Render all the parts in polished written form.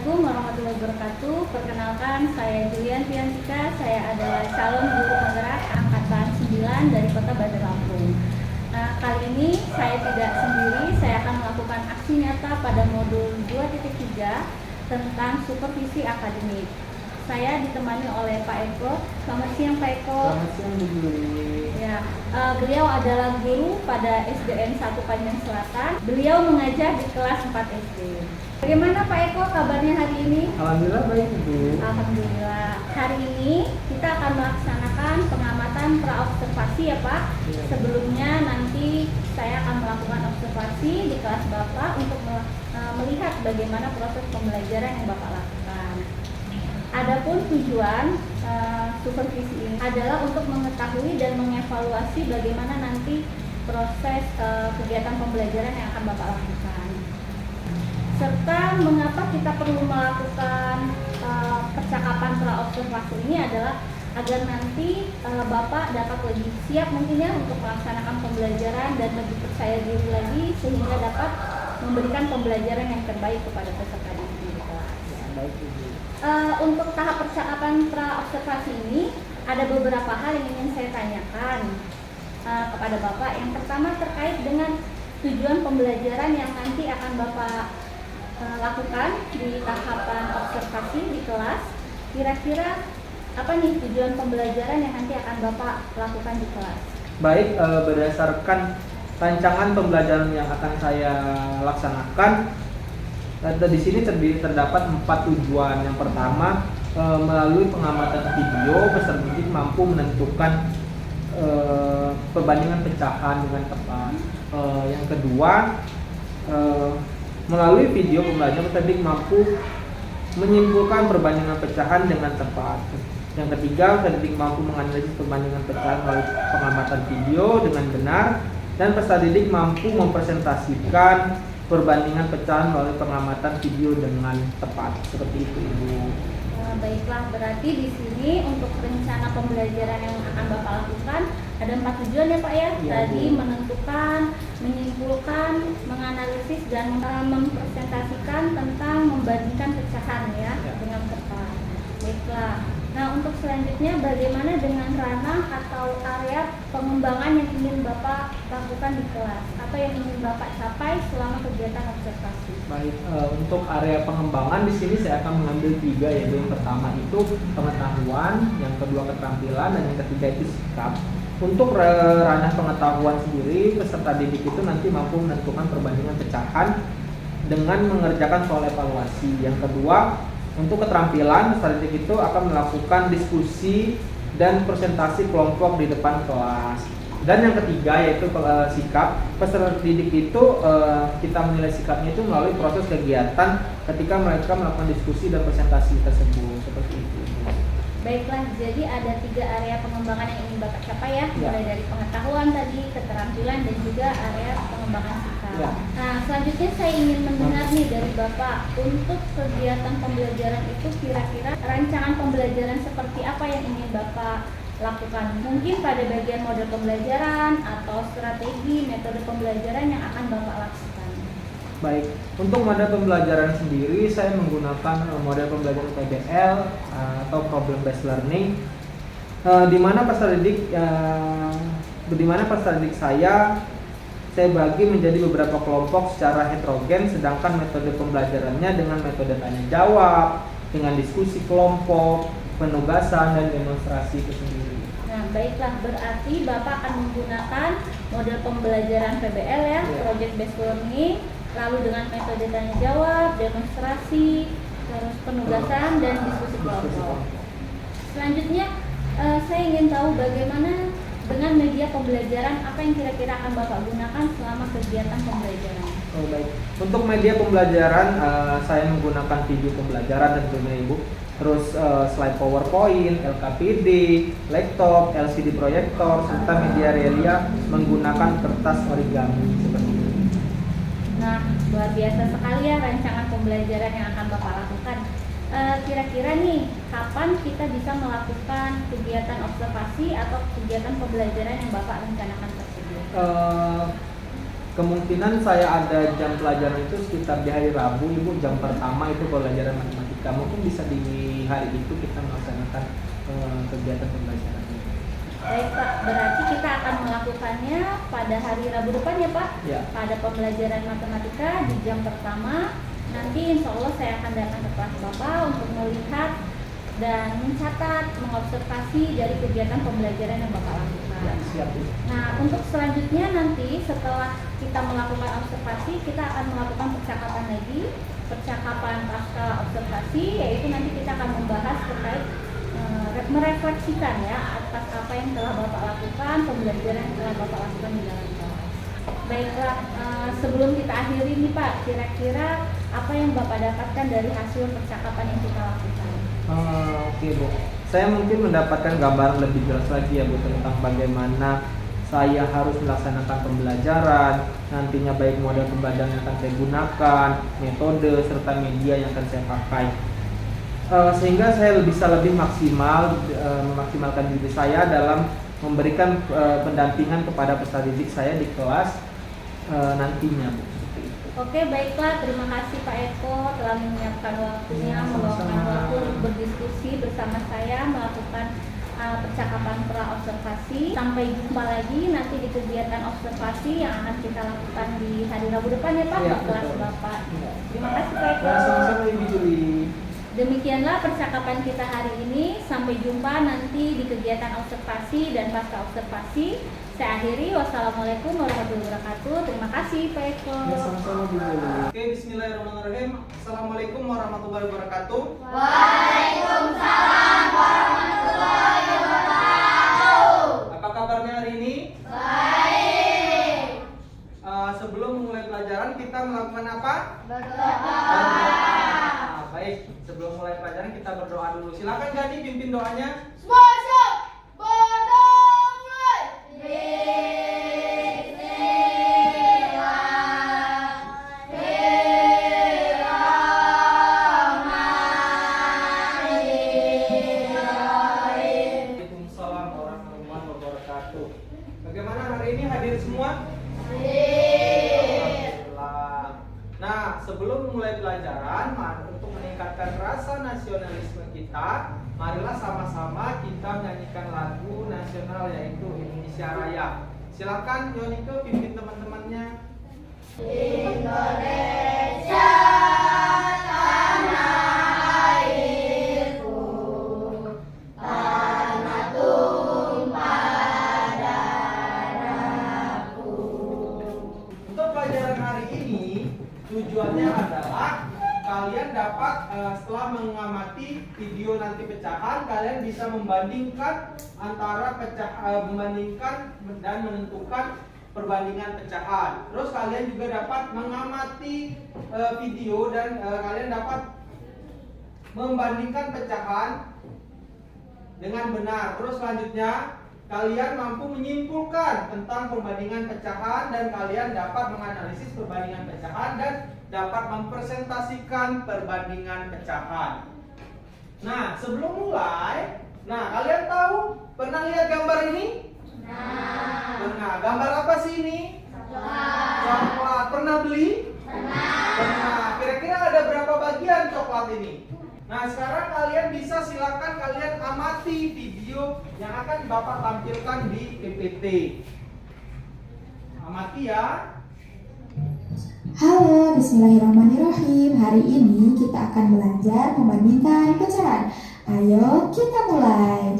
Assalamualaikum warahmatullahi wabarakatuh. Perkenalkan, saya Julian Fiantika. Saya adalah calon guru penggerak angkatan 9 dari Kota Bandar Lampung. Nah, kali ini saya tidak sendiri. Saya akan melakukan aksi nyata pada modul 2.3 tentang supervisi akademik. Saya ditemani oleh Pak Eko. Selamat siang, Pak Eko. Selamat siang, Bu Juli. Ya, beliau adalah guru pada SDN 1 Panjang Selatan. Beliau mengajar di kelas 4 SD. Bagaimana Pak Eko kabarnya hari ini? Alhamdulillah baik, Bu. Alhamdulillah. Hari ini kita akan melaksanakan pengamatan praobservasi ya Pak. Ya. Sebelumnya nanti saya akan melakukan observasi di kelas Bapak untuk melihat bagaimana proses pembelajaran yang Bapak lakukan. Adapun tujuan supervisi ini adalah untuk mengetahui dan mengevaluasi bagaimana nanti proses kegiatan pembelajaran yang akan Bapak lakukan. Serta mengapa kita perlu melakukan percakapan praobservasi ini adalah agar nanti Bapak dapat lebih siap mungkinnya untuk melaksanakan pembelajaran dan lebih percaya diri lagi sehingga dapat memberikan pembelajaran yang terbaik kepada peserta didik di kelas. Ya, baik, Bu. Untuk tahap percakapan praobservasi ini ada beberapa hal yang ingin saya tanyakan kepada Bapak. Yang pertama terkait dengan tujuan pembelajaran yang nanti akan Bapak lakukan di tahapan observasi di kelas. Kira-kira apa nih tujuan pembelajaran yang nanti akan Bapak lakukan di kelas? Baik, berdasarkan rancangan pembelajaran yang akan saya laksanakan, di sini terdapat 4 tujuan. Yang pertama, melalui pengamatan video, peserta didik mampu menentukan perbandingan pecahan dengan tepat. Yang kedua, melalui video pembelajaran peserta didik mampu menyimpulkan perbandingan pecahan dengan tepat. Yang ketiga, peserta didik mampu menganalisis perbandingan pecahan melalui pengamatan video dengan benar, dan peserta didik mampu mempresentasikan perbandingan pecahan melalui pengamatan video dengan tepat. Seperti itu, Ibu. Baiklah, berarti di sini untuk rencana pembelajaran yang akan Bapak lakukan ada 4 tujuan ya Pak ya. Ya, Tadi Bu. menentukan, menyimpulkan, menganalisis dan mempresentasikan tentang membandingkan pecahan ya, Ya. dengan tepat. Baiklah. Nah, untuk selanjutnya bagaimana dengan ranah atau area pengembangan yang ingin Bapak lakukan di kelas? Apa yang ingin Bapak capai selama kegiatan observasi? Baik, untuk area pengembangan di sini saya akan mengambil 3, yaitu yang pertama itu pengetahuan, yang kedua keterampilan, dan yang ketiga itu sikap. Untuk ranah pengetahuan sendiri, peserta didik itu nanti mampu menentukan perbandingan pecahan dengan mengerjakan soal evaluasi. Yang kedua, untuk keterampilan, peserta didik itu akan melakukan diskusi dan presentasi kelompok di depan kelas. Dan yang ketiga yaitu sikap. Peserta didik itu kita menilai sikapnya itu melalui proses kegiatan ketika mereka melakukan diskusi dan presentasi tersebut. Seperti itu. Baiklah, jadi ada 3 area pengembangan yang ingin Bapak capai ya, Ya. mulai dari pengetahuan tadi, keterampilan, dan juga area pengembangan sikap. Ya. Nah, selanjutnya saya ingin mendengar nih dari Bapak, untuk kegiatan pembelajaran itu kira-kira rancangan pembelajaran seperti apa yang ingin Bapak lakukan? Mungkin pada bagian model pembelajaran atau strategi metode pembelajaran yang akan Bapak lakukan. Baik, untuk model pembelajaran sendiri saya menggunakan model pembelajaran PBL atau Problem Based Learning, di mana peserta didik saya bagi menjadi beberapa kelompok secara heterogen, sedangkan metode pembelajarannya dengan metode tanya jawab, dengan diskusi kelompok, penugasan, dan demonstrasi itu sendiri. Nah, baiklah, berarti Bapak akan menggunakan model pembelajaran PBL ya, Project Based Learning, lalu dengan metode tanya jawab, demonstrasi, terus penugasan, dan diskusi kelompok. Selanjutnya, saya ingin tahu bagaimana dengan media pembelajaran, apa yang kira-kira akan Bapak gunakan selama kegiatan pembelajaran? Oh, baik. Untuk media pembelajaran, saya menggunakan video pembelajaran tentunya, Ibu. Terus slide PowerPoint, LKPD, laptop, LCD proyektor, serta media realia menggunakan kertas origami seperti itu. Nah, luar biasa sekali ya rancangan pembelajaran yang akan Bapak lakukan. Kira-kira nih, kapan kita bisa melakukan kegiatan observasi atau kegiatan pembelajaran yang Bapak rencanakan tersebut? kemungkinan saya ada jam pelajaran itu sekitar di hari Rabu, Ibu, jam pertama itu pelajaran matematika. Mungkin bisa di hari itu kita melaksanakan kegiatan pembelajaran. Baik Pak, berarti kita akan melakukannya pada hari Rabu depan ya Pak? Ya. Pada pembelajaran matematika di jam pertama. Nanti insya Allah saya akan datang ke kelas Bapak untuk melihat dan mencatat, mengobservasi dari kegiatan pembelajaran yang Bapak lakukan. Ya, siap. Nah, untuk selanjutnya nanti setelah kita melakukan observasi, kita akan melakukan percakapan lagi, percakapan pasca observasi, yaitu nanti kita akan membahas terkait merefleksikan ya atas apa yang telah Bapak lakukan, pembelajaran yang telah Bapak lakukan di dalam kelas. Baiklah, sebelum kita akhiri nih Pak, kira-kira apa yang Bapak dapatkan dari hasil percakapan yang kita lakukan? Oke, Bu. Saya mungkin mendapatkan gambaran lebih jelas lagi ya, Bu, tentang bagaimana saya harus melaksanakan pembelajaran, nantinya baik model pembelajaran yang akan saya gunakan, metode, serta media yang akan saya pakai. Sehingga saya bisa lebih maksimal memaksimalkan diri saya dalam memberikan pendampingan kepada peserta didik saya di kelas nantinya, Bu. Oke, baiklah, terima kasih Pak Eko telah menyiapkan waktunya, meluangkan waktu untuk berdiskusi bersama saya, melakukan percakapan pra-observasi. Sampai jumpa lagi nanti di kegiatan observasi yang akan kita lakukan di hari Rabu depan ya Pak, Ya, di kelas betul. Bapak. Terima kasih Pak Eko. Ya, sama-sama Ibu Juli. Demikianlah percakapan kita hari ini. Sampai jumpa nanti di kegiatan observasi dan pasca observasi. Saya akhiri. Wassalamualaikum warahmatullahi wabarakatuh. Terima kasih Pak Eko. Ya, sama-sama Bu Juli. Oke, bismillahirrahmanirrahim. Assalamualaikum warahmatullahi wabarakatuh. Waalaikumsalam warahmatullahi wabarakatuh. Apa kabarnya hari ini? Baik. Sebelum memulai pelajaran kita melakukan apa? Berdoa. Baik, sebelum mulai pelajaran kita berdoa dulu. Silakan Gani pimpin doanya. Semua siap. Berdoa mulai. Bismillahirrahmanirrahim. Waalaikumsalam warahmatullahi wabarakatuh. Bagaimana hari ini hadir semua? Alhamdulillah. Nah, sebelum mulai pelajaran, untuk meningkatkan rasa nasionalisme kita, marilah sama-sama kita menyanyikan lagu nasional yaitu Indonesia Raya. Silakan Yonike pimpin teman-temannya. Indonesia tanah airku, tanah tumpah darahku. Untuk pelajaran hari ini tujuannya adalah kalian dapat setelah mengamati video nanti pecahan, kalian bisa membandingkan antara membandingkan dan menentukan perbandingan pecahan. Terus kalian juga dapat mengamati video dan kalian dapat membandingkan pecahan dengan benar. Terus selanjutnya kalian mampu menyimpulkan tentang perbandingan pecahan dan kalian dapat menganalisis perbandingan pecahan dan dapat mempresentasikan perbandingan pecahan. Nah, sebelum mulai, kalian tahu pernah lihat gambar ini? Pernah. Gambar apa sih ini? Coklat. Pernah beli? Pernah. Kira-kira ada berapa bagian coklat ini? Nah, sekarang kalian bisa silakan kalian amati video yang akan Bapak tampilkan di PPT. Amati ya. Halo, bismillahirrahmanirrahim. Hari ini kita akan belajar membandingkan pecahan. Ayo kita mulai.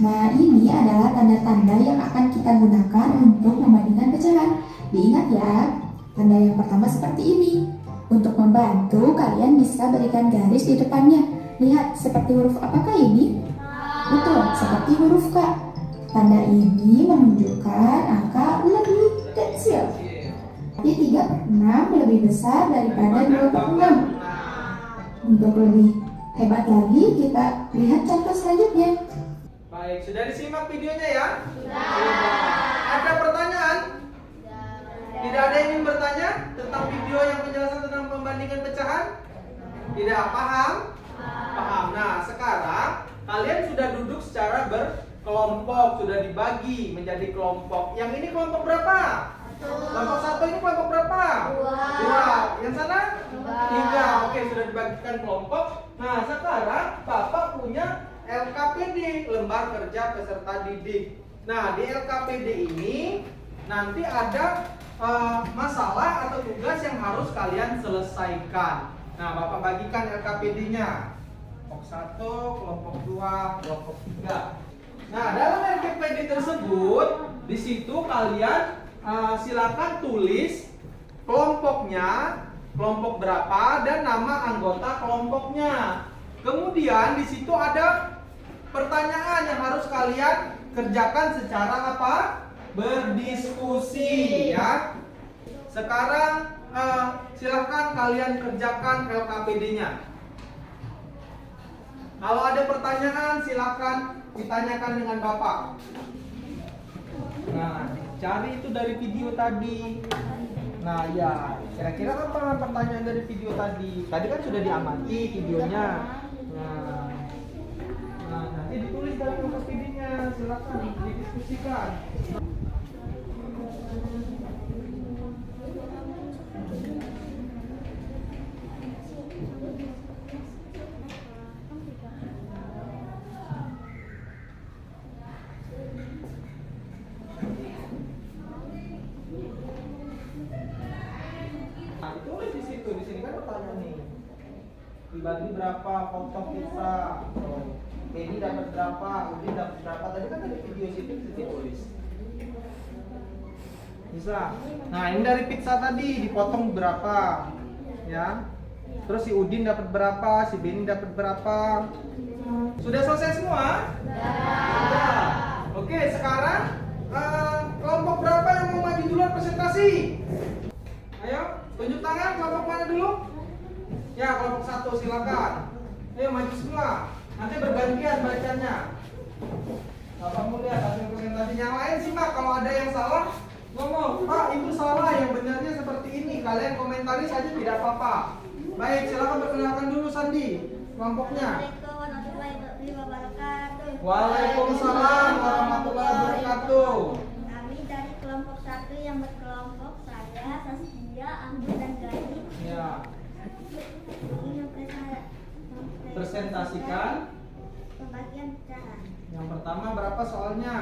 Nah, ini adalah tanda-tanda yang akan kita gunakan untuk membandingkan pecahan. Diingat ya, tanda yang pertama seperti ini. Untuk membantu, kalian bisa berikan garis di depannya. Lihat, seperti huruf apakah ini? Betul, seperti huruf K. Tanda ini menunjukkan angka lebih kecil. Jadi 3/6 lebih besar daripada 2/6. Untuk lebih hebat lagi, kita lihat contoh selanjutnya. Baik, sudah disimak videonya ya? Sudah. Ada pertanyaan? Tidak ada yang ingin bertanya tentang video yang menjelaskan tentang pembandingan pecahan? Tidak paham? Paham. Nah, sekarang kalian sudah duduk secara berkelompok, sudah dibagi menjadi kelompok. Yang ini kelompok berapa? Kelompok 1 ini kelompok berapa? 2. Yang sana? 3. Oke, sudah dibagikan kelompok. Nah, sekarang Bapak punya LKPD, lembar kerja peserta didik. Nah, di LKPD ini nanti ada masalah atau tugas yang harus kalian selesaikan. Nah, Bapak bagikan LKPD-nya. Kelompok 1, kelompok 2, kelompok 3. Nah, dalam LKPD tersebut, di situ kalian silakan tulis kelompoknya, kelompok berapa, dan nama anggota kelompoknya. Kemudian di situ ada pertanyaan yang harus kalian kerjakan secara apa? Berdiskusi, ya. Sekarang silakan kalian kerjakan LKPD-nya. Kalau ada pertanyaan silakan ditanyakan dengan Bapak. Nah, cari itu dari video tadi. Nah, ya, kira-kira apa pertanyaan dari video tadi? Tadi kan sudah diamati videonya. Nah, nanti ditulis dalam LKPD-nya. Silakan didiskusikan. Nah, ditulis di situ. Di sini kan pertanyaan nih. Dibagi berapa potong pizza? Ini dapat berapa? Udin dapat berapa? Tadi kan dari video situ ditulis. Bisa. Nah, ini dari pizza tadi dipotong berapa? Ya. Terus si Udin dapat berapa? Si Beni dapat berapa? Sudah selesai semua? Sudah. Oke, sekarang kelompok berapa yang mau maju duluan presentasi? Ayo, tunjuk tangan kelompok mana dulu? Ya, kelompok 1 silakan. Ayo maju semua. Nanti bergantian bacanya. Bapak mau lihat hasil presentasi yang lain simak. Kalau ada yang salah, ngomong, Pak itu salah, yang benarnya seperti ini. Kalian komentari saja tidak apa-apa. Baik, silakan perkenalkan dulu Sandi kelompoknya. Waalaikumsalam warahmatullahi wabarakatuh. Kami dari kelompok 1 yang berkelompok saya, Saskia, Anggun, dan Gani. Ya. Ingin Presentasikan. pembagian pecahan. Yang pertama berapa soalnya?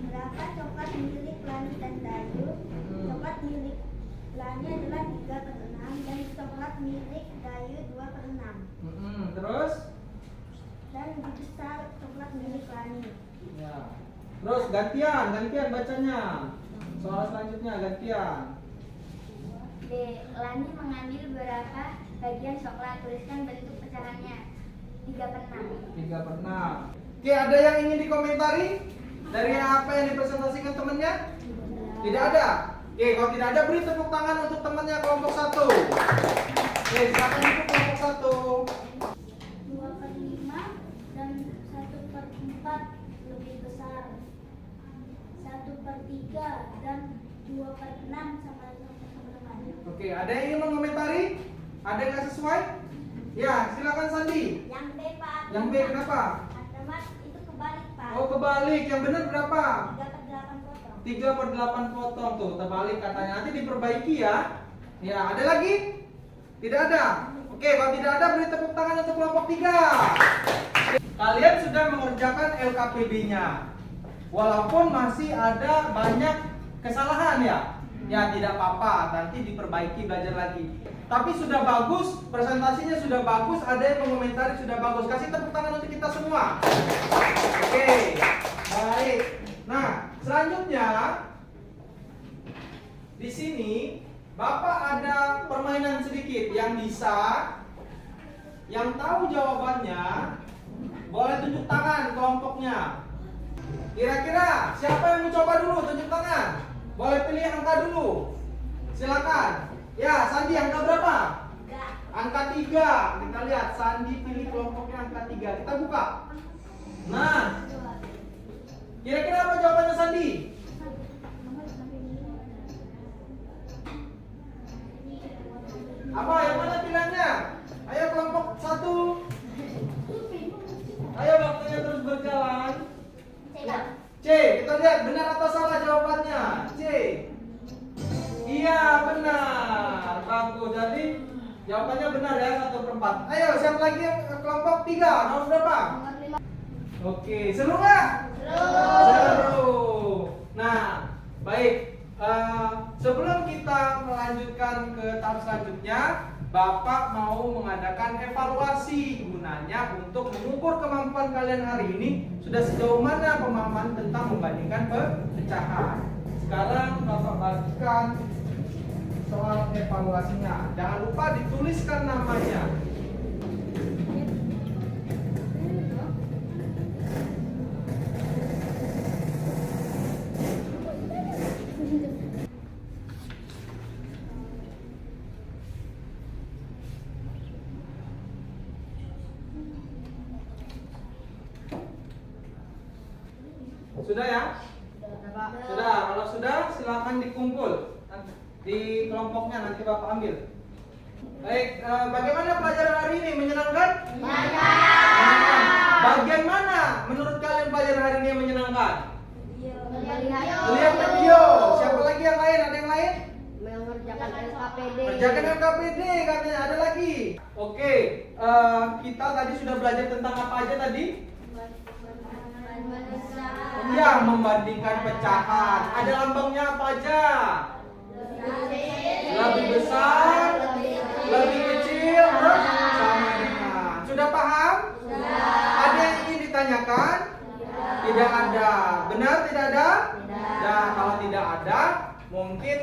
Berapa coklat milik Lani dan Dayu? Coklat milik Lani adalah 3/6 dan coklat milik Dayu 2/6. Terus? Dan lebih besar coklat milik Lani. Ya. Terus gantian bacanya. Soal selanjutnya gantian. D. Lani mengambil berapa bagian coklat? Tuliskan bentuk pecahannya. 3/6. 3/6. Oke, ada yang ingin dikomentari dari apa yang dipresentasikan temannya? Tidak ada. Oke, kalau tidak ada beri tepuk tangan untuk temannya kelompok 1. Oke, silakan untuk kelompok 1. 2/5 dan 1/4 lebih besar. 1/3 dan 2/6 sama teman-teman. Oke, ada yang ingin mengomentari? Ada yang nggak sesuai? Ya, silakan Sandi. Yang B, Pak. Yang B kenapa? Teman itu kebalik, Pak. Oh, kebalik. Yang benar berapa? 3/8 potong. 3/8 potong tuh, terbalik katanya. Nanti diperbaiki ya. Ya, ada lagi? Tidak ada. Oke, kalau tidak ada beri tepuk tangan untuk kelompok 3. Kalian sudah mengerjakan LKPD-nya. Walaupun masih ada banyak kesalahan ya. Ya, tidak apa-apa, nanti diperbaiki, belajar lagi. Tapi sudah bagus, presentasinya sudah bagus, ada yang mengomentari sudah bagus. Kasih tepuk tangan untuk kita semua. Oke, baik. Nah, selanjutnya di sini Bapak ada permainan sedikit yang bisa, yang tahu jawabannya boleh tunjuk tangan kelompoknya. Kira-kira siapa yang mau coba dulu tunjuk tangan? Boleh pilih angka dulu. Silakan. Ya, Sandi angka berapa? 3. Angka 3. Kita lihat Sandi pilih kelompoknya angka 3. Kita buka. Nah, kira-kira apa jawabannya Sandi? Apa? Yang mana pilihannya? Ayo kelompok 1. Ayo waktunya terus berjalan. C, Pak. C, kita lihat benar atau salah jawabannya. C. Iya, benar. Bagus. Jadi jawabannya benar ya, 1/4. Ayo, siapa lagi yang kelompok 3? Nomor berapa? Oke, seru nggak? Seru. Nah, baik. Sebelum kita melanjutkan ke tahap selanjutnya, Bapak mau mengadakan evaluasi gunanya untuk mengukur kemampuan kalian hari ini sudah sejauh mana pemahaman tentang membandingkan pecahan. Sekarang Bapak bagikan soal evaluasinya. Jangan lupa dituliskan namanya. Sudah ya? Sudah. Kalau sudah, silakan dikumpul di kelompoknya, nanti Bapak ambil. Baik, bagaimana pelajaran hari ini? Menyenangkan? Menyenangkan. Bagian mana menurut kalian pelajaran hari ini yang menyenangkan? Melihat video. Siapa lagi yang lain? Ada yang lain? Mengerjakan LKPD. Kerjakan LKPD katanya. Ada lagi? Oke, kita tadi sudah belajar tentang apa aja tadi? Ya, membandingkan pecahan. Ada lambangnya apa aja? Lebih besar, lebih kecil, terus sama dengan. Sudah paham? Ada yang ingin ditanyakan? Tidak ada. Benar tidak ada? Ya, kalau tidak ada, mungkin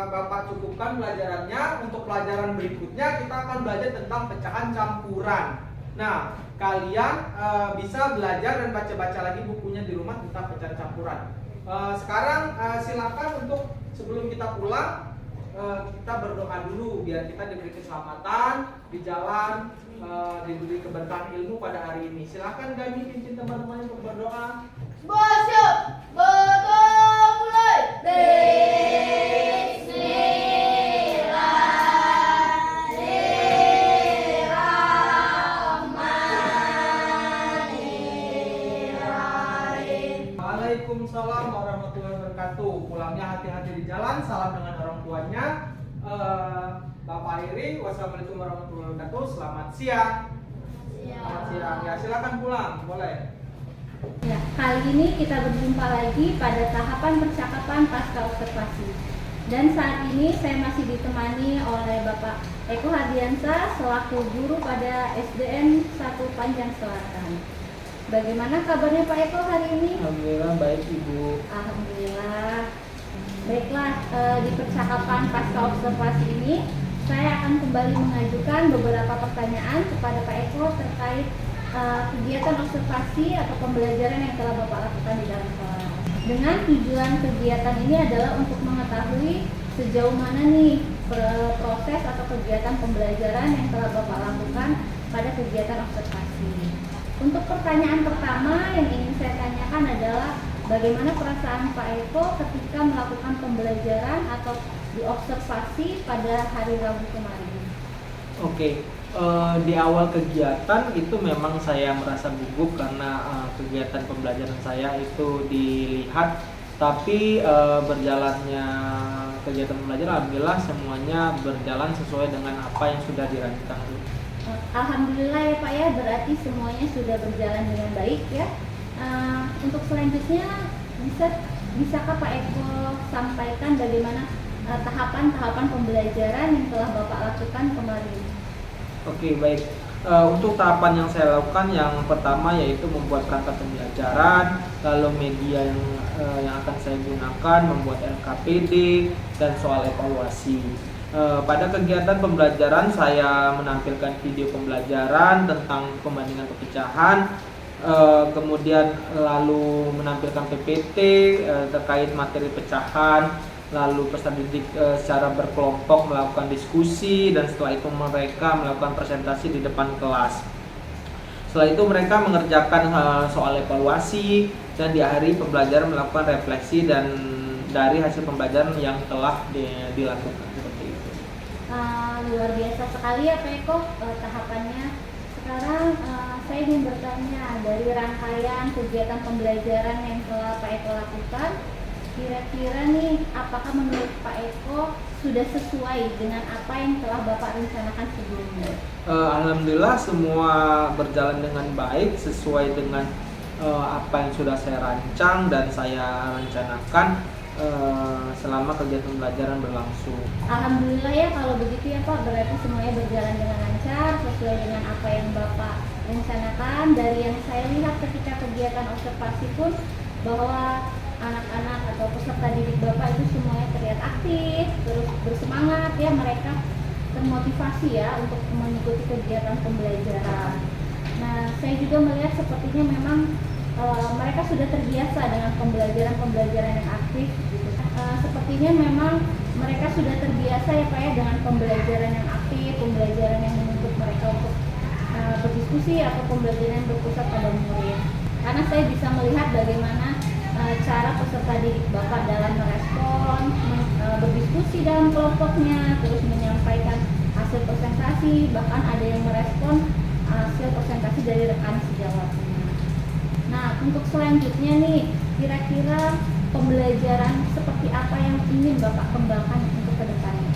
Bapak cukupkan pelajarannya. Untuk pelajaran berikutnya kita akan belajar tentang pecahan campuran. Nah, kalian bisa belajar dan baca-baca lagi bukunya di rumah tentang pecahan campuran. Sekarang silakan untuk sebelum kita pulang kita berdoa dulu biar kita diberi keselamatan di jalan, diberi keberkahan ilmu pada hari ini. Silakan Gani pimpin teman-teman untuk berdoa. Siap, berdoa mulai. Waalaikumsalam warahmatullahi wabarakatuh. Pulangnya hati-hati di jalan. Salam dengan orang tuanya. Bapak Iri, wassalamualaikum warahmatullahi wabarakatuh. Selamat siang. Selamat siang. Ya, silakan pulang. Boleh. Ya, kali ini kita berjumpa lagi pada tahapan percakapan pasca observasi. Dan saat ini saya masih ditemani oleh Bapak Eko Hardiansa selaku guru pada SDN 1 Panjang Selatan. Bagaimana kabarnya Pak Eko hari ini? Alhamdulillah baik Ibu. Alhamdulillah. Baiklah, di percakapan pasca observasi ini saya akan kembali mengajukan beberapa pertanyaan kepada Pak Eko terkait kegiatan observasi atau pembelajaran yang telah Bapak lakukan di dalam kelas. Dengan tujuan kegiatan ini adalah untuk mengetahui sejauh mana nih proses atau kegiatan pembelajaran yang telah Bapak lakukan pada kegiatan observasi. Untuk pertanyaan pertama yang ingin saya tanyakan adalah bagaimana perasaan Pak Eko ketika melakukan pembelajaran atau diobservasi pada hari Rabu kemarin? Oke, di awal kegiatan itu memang saya merasa gugup karena kegiatan pembelajaran saya itu dilihat, tapi berjalannya kegiatan pembelajaran alhamdulillah semuanya berjalan sesuai dengan apa yang sudah dirancang. Alhamdulillah ya Pak ya, berarti semuanya sudah berjalan dengan baik ya. Untuk selanjutnya bisakah Pak Eko sampaikan bagaimana tahapan-tahapan pembelajaran yang telah Bapak lakukan kemarin? Oke, baik. Untuk tahapan yang saya lakukan yang pertama yaitu membuat perangkat pembelajaran, lalu media yang akan saya gunakan, membuat LKPD dan soal evaluasi. Pada kegiatan pembelajaran saya menampilkan video pembelajaran tentang pembandingan pecahan, kemudian lalu menampilkan PPT terkait materi pecahan, lalu peserta didik secara berkelompok melakukan diskusi, dan setelah itu mereka melakukan presentasi di depan kelas. Setelah itu mereka mengerjakan soal evaluasi, dan di akhir pembelajaran melakukan refleksi dan dari hasil pembelajaran yang telah dilakukan. Luar biasa sekali ya Pak Eko tahapannya. Sekarang saya ingin bertanya, dari rangkaian kegiatan pembelajaran yang telah Pak Eko lakukan, Kira-kira nih, apakah menurut Pak Eko sudah sesuai dengan apa yang telah Bapak rencanakan sebelumnya? Alhamdulillah semua berjalan dengan baik sesuai dengan apa yang sudah saya rancang dan saya rencanakan selama kegiatan pembelajaran berlangsung. Alhamdulillah ya kalau begitu ya Pak, berarti semuanya berjalan dengan lancar sesuai dengan apa yang Bapak rencanakan. Dari yang saya lihat ketika kegiatan observasi pun bahwa anak-anak atau peserta didik Bapak itu semuanya terlihat aktif, terus bersemangat ya, mereka termotivasi ya untuk mengikuti kegiatan pembelajaran. Nah, saya juga melihat sepertinya memang mereka sudah terbiasa dengan pembelajaran yang aktif gitu. Sepertinya memang mereka sudah terbiasa ya Pak ya dengan pembelajaran yang aktif, pembelajaran yang menuntut mereka untuk berdiskusi atau pembelajaran yang berpusat pada murid. Karena saya bisa melihat bagaimana cara peserta didik Bapak dalam merespon, berdiskusi dalam kelompoknya, terus menyampaikan hasil presentasi, bahkan ada yang merespon hasil presentasi dari rekan sejawatnya. Nah, untuk selanjutnya nih, kira-kira pembelajaran seperti apa yang ingin Bapak kembangkan untuk kedepannya?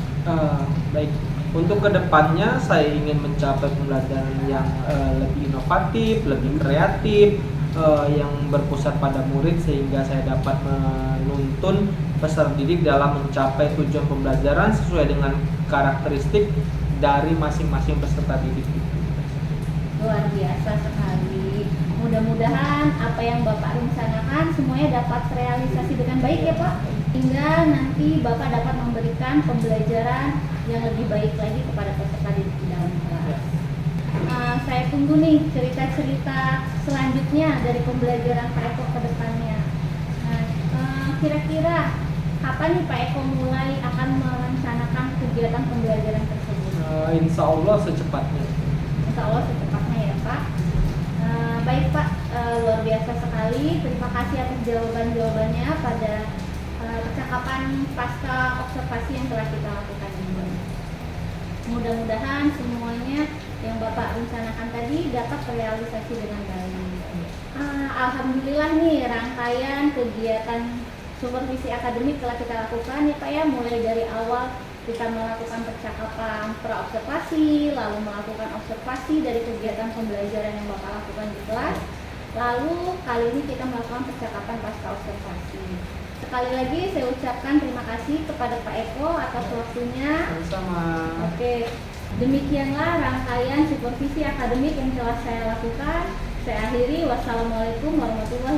Baik, untuk kedepannya saya ingin mencapai pembelajaran yang lebih inovatif, lebih kreatif, yang berpusat pada murid sehingga saya dapat menuntun peserta didik dalam mencapai tujuan pembelajaran sesuai dengan karakteristik dari masing-masing peserta didik. Luar biasa sekali. Mudah-mudahan apa yang Bapak rencanakan semuanya dapat terrealisasi dengan baik ya Pak, hingga nanti Bapak dapat memberikan pembelajaran yang lebih baik lagi kepada peserta didik di dalam kelas. Saya tunggu nih cerita-cerita selanjutnya dari pembelajaran Pak Eko ke depannya. Kira-kira kapan nih Pak Eko mulai akan merencanakan kegiatan pembelajaran tersebut? Insya Allah secepatnya. Insya Allah secepatnya ya Pak. Baik Pak, luar biasa sekali. Terima kasih atas jawaban-jawabannya pada percakapan pasca observasi yang telah kita lakukan ini. Mudah-mudahan semuanya yang Bapak rencanakan tadi dapat terrealisasi dengan baik. Alhamdulillah nih rangkaian kegiatan supervisi akademik telah kita lakukan ya Pak ya, mulai dari awal kita melakukan percakapan pra-observasi, lalu melakukan observasi dari kegiatan pembelajaran yang Bapak lakukan di kelas, lalu kali ini kita melakukan percakapan pasca observasi. Sekali lagi saya ucapkan terima kasih kepada Pak Eko atas waktunya. Sama. Oke, demikianlah rangkaian supervisi akademik yang telah saya lakukan. Saya akhiri, wassalamualaikum warahmatullahi